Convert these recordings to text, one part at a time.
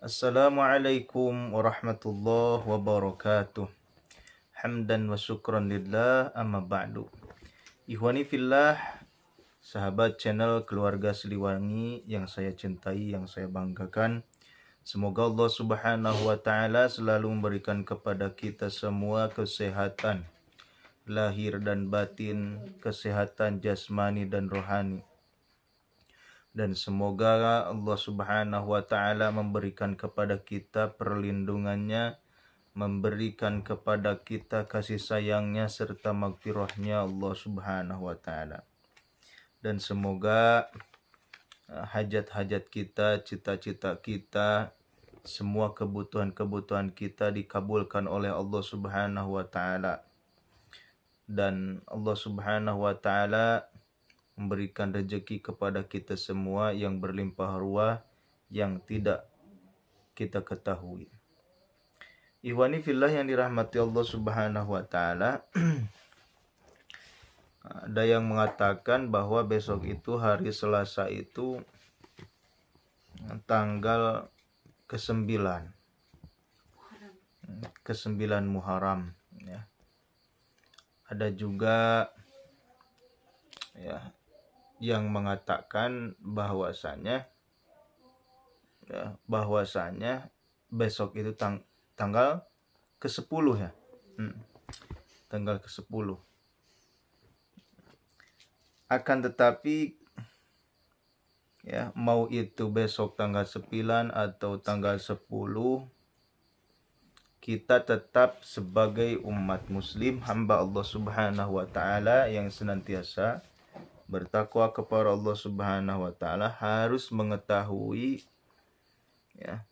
Assalamualaikum warahmatullahi wabarakatuh. Hamdan wa syukran lillah, amma ba'du. Ikhwani fillah, sahabat channel Keluarga Siliwangi yang saya cintai, yang saya banggakan. Semoga Allah Subhanahu wa taala selalu memberikan kepada kita semua kesehatan lahir dan batin, kesehatan jasmani dan rohani. Dan semoga Allah Subhanahu wa taala memberikan kepada kita perlindungannya, memberikan kepada kita kasih sayangnya serta maghfirahnya Allah Subhanahu wa taala. Dan semoga hajat-hajat kita, cita-cita kita, semua kebutuhan-kebutuhan kita dikabulkan oleh Allah Subhanahu wa taala. Dan Allah Subhanahu wa taala memberikan rezeki kepada kita semua yang berlimpah ruah yang tidak kita ketahui. Ikhwani fillah yang dirahmati Allah Subhanahu wa taala. Ada yang mengatakan bahwa besok itu hari Selasa itu tanggal ke-9 Muharram ya. Ada juga ya yang mengatakan bahwasanya besok itu tanggal ke-10 ya. Tanggal ke-10. Akan tetapi ya, mau itu besok tanggal 9 atau tanggal 10, kita tetap sebagai umat muslim, hamba Allah Subhanahu wa taala yang senantiasa bertakwa kepada Allah Subhanahu wa taala harus mengetahui ya,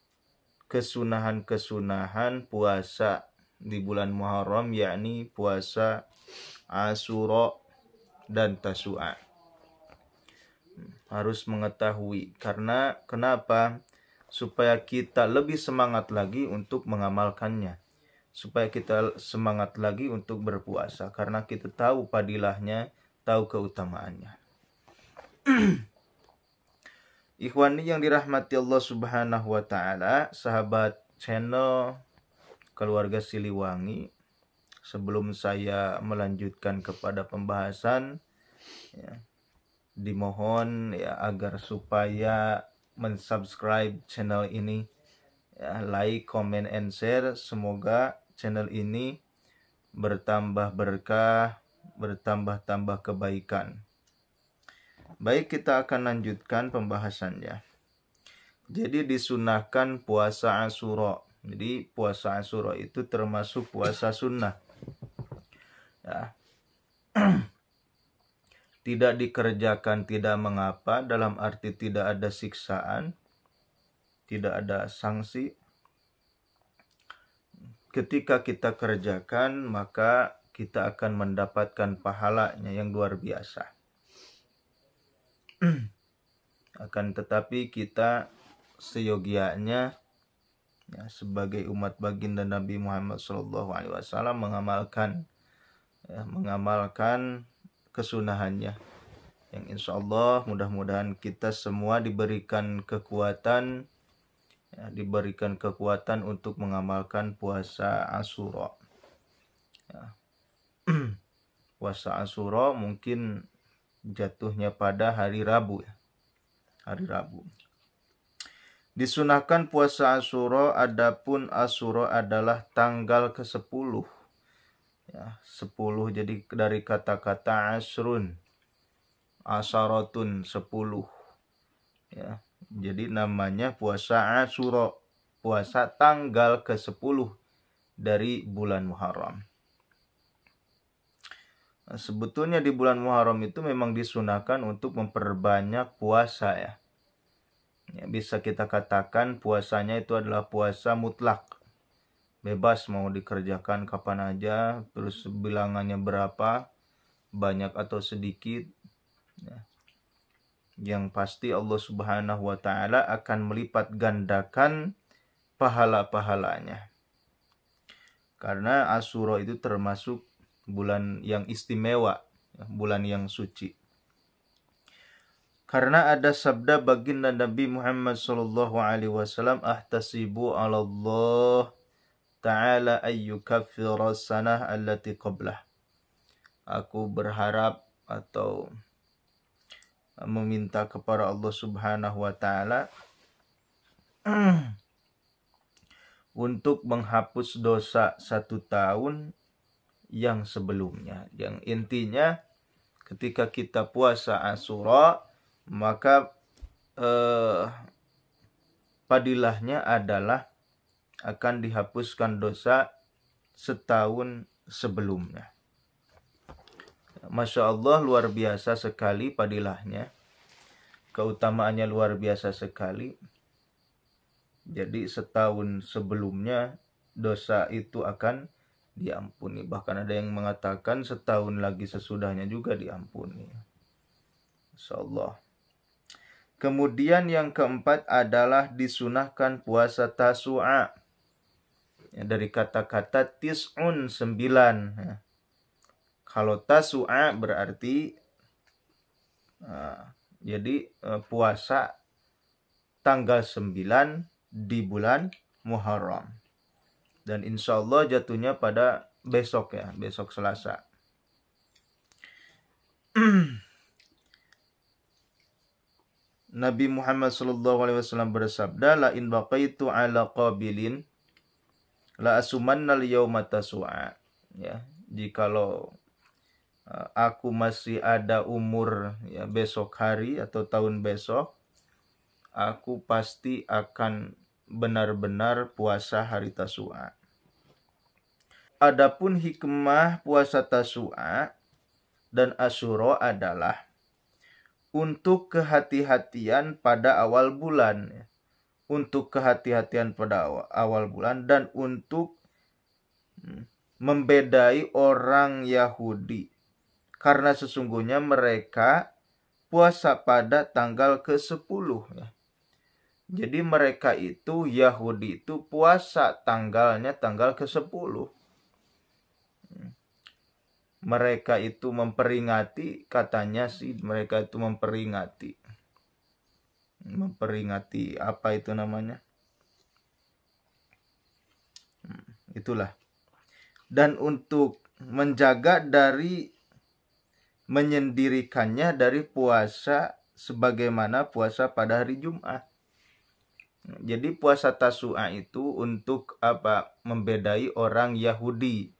kesunahan-kesunahan puasa di bulan Muharram, yakni puasa Asyura dan Tasu'a. Harus mengetahui, karena kenapa? Supaya kita lebih semangat lagi untuk mengamalkannya, supaya kita semangat lagi untuk berpuasa, karena kita tahu padilahnya, tahu keutamaannya. Ikhwani yang dirahmati Allah Subhanahu wa taala, sahabat channel Keluarga Siliwangi, sebelum saya melanjutkan kepada pembahasan ya, dimohon ya agar supaya mensubscribe channel ini ya, like, comment, and share. Semoga channel ini bertambah berkah, bertambah-tambah kebaikan. Baik, kita akan lanjutkan pembahasannya. Jadi disunahkan puasa Asyura. Jadi puasa Asyura itu termasuk puasa sunnah ya. Tidak dikerjakan tidak mengapa, dalam arti tidak ada siksaan, tidak ada sanksi. Ketika kita kerjakan, maka kita akan mendapatkan pahalanya yang luar biasa. Akan tetapi kita seyogianya ya, sebagai umat baginda Nabi Muhammad SAW mengamalkan kesunahannya, yang insya Allah mudah-mudahan kita semua diberikan kekuatan ya, diberikan kekuatan untuk mengamalkan puasa Asyura ya. Puasa Asyura mungkin jatuhnya pada hari Rabu ya. Hari Rabu. Disunahkan puasa Asyura, adapun Asyura adalah tanggal ke-10 ya, 10 jadi dari kata-kata asrun, asyaratun 10 ya. Jadi namanya puasa Asyura, puasa tanggal ke-10 dari bulan Muharram. Nah, sebetulnya di bulan Muharram itu memang disunahkan untuk memperbanyak puasa ya. Ya, bisa kita katakan puasanya itu adalah puasa mutlak. Bebas mau dikerjakan kapan aja, terus bilangannya berapa, banyak atau sedikit ya. Yang pasti Allah Subhanahu wa taala akan melipat gandakan pahala-pahalanya. Karena Asyura itu termasuk bulan yang istimewa, bulan yang suci. Karena ada sabda baginda Nabi Muhammad sallallahu alaihi wasallam, ahtasibu 'ala Allah ta'ala ayyukaffira sanah allati qablah. Aku berharap atau meminta kepada Allah Subhanahu wa taala untuk menghapus dosa 1 tahun yang sebelumnya. Yang intinya ketika kita puasa Asyura, maka padilahnya adalah akan dihapuskan dosa setahun sebelumnya. Masya Allah, luar biasa sekali padilahnya. Keutamaannya luar biasa sekali. Jadi setahun sebelumnya dosa itu akan diampuni. Bahkan ada yang mengatakan setahun lagi sesudahnya juga diampuni. Masya Allah. Kemudian yang keempat adalah disunahkan puasa Tasu'a. Ya, dari kata-kata tis'un, 9. Ya. Kalau Tasu'a berarti jadi puasa tanggal 9 di bulan Muharram. Dan insya Allah jatuhnya pada besok ya, besok Selasa. Nabi Muhammad SAW bersabda, la in baqaitu ala qabilin la asumanna al-yawma tasu'a. Ya, jikalau aku masih ada umur ya besok hari atau tahun besok, aku pasti akan benar-benar puasa hari Tasu'a. Adapun hikmah puasa Tasu'a dan Asyura adalah untuk kehati-hatian pada awal bulan, untuk kehati-hatian pada awal bulan, dan untuk membedai orang Yahudi, karena sesungguhnya mereka puasa pada tanggal ke-10 ya. Jadi mereka itu, Yahudi itu puasa tanggalnya tanggal ke-10. Mereka itu memperingati, katanya sih mereka itu memperingati apa itu namanya, itulah. Dan untuk menjaga dari menyendirikannya dari puasa sebagaimana puasa pada hari Jumat. Jadi puasa Tasu'a itu untuk apa? Membedai orang Yahudi.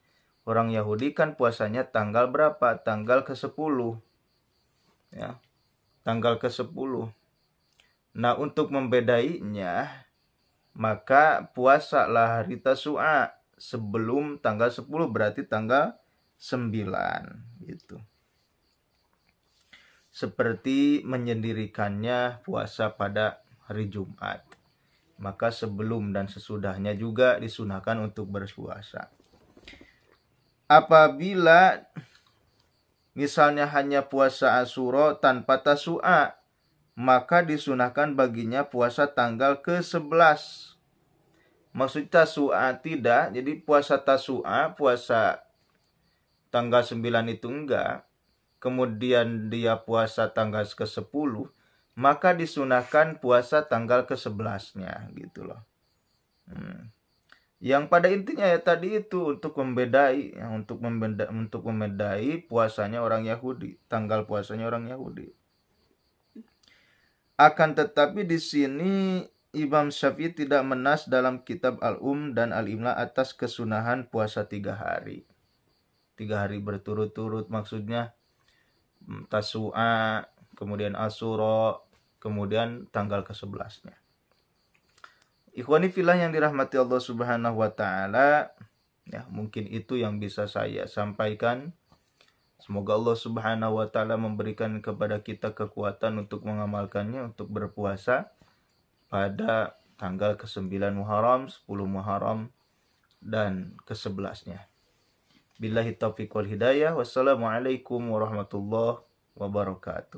Orang Yahudi kan puasanya tanggal berapa? Tanggal ke-10. Ya. Tanggal ke-10. Nah, untuk membedainya, maka puasalah hari Tasu'a sebelum tanggal 10, berarti tanggal 9 gitu. Seperti menyendirikannya puasa pada hari Jumat. Maka sebelum dan sesudahnya juga disunahkan untuk berpuasa. Apabila misalnya hanya puasa Asyura tanpa Tasu'a, maka disunahkan baginya puasa tanggal ke-11. Maksud Tasu'a tidak, jadi puasa Tasu'a, puasa tanggal 9 itu enggak. Kemudian dia puasa tanggal ke-10, maka disunahkan puasa tanggal ke-11-nya gitu loh. Yang pada intinya ya tadi itu untuk membedai, ya, untuk membedai puasanya orang Yahudi, tanggal puasanya orang Yahudi. Akan tetapi di sini Imam Syafi'i tidak menas dalam kitab Al-Um dan Al-Imla atas kesunahan puasa 3 hari. 3 hari berturut-turut, maksudnya Tasu'a, kemudian Asyura, kemudian tanggal ke-11-nya. Ikhwani fillah yang dirahmati Allah Subhanahu wa taala, ya, mungkin itu yang bisa saya sampaikan. Semoga Allah Subhanahu wa taala memberikan kepada kita kekuatan untuk mengamalkannya, untuk berpuasa pada tanggal ke-9 Muharram, 10 Muharram, dan ke-11-nya. Billahi taufiq wal hidayah. Wassalamualaikum warahmatullahi wabarakatuh.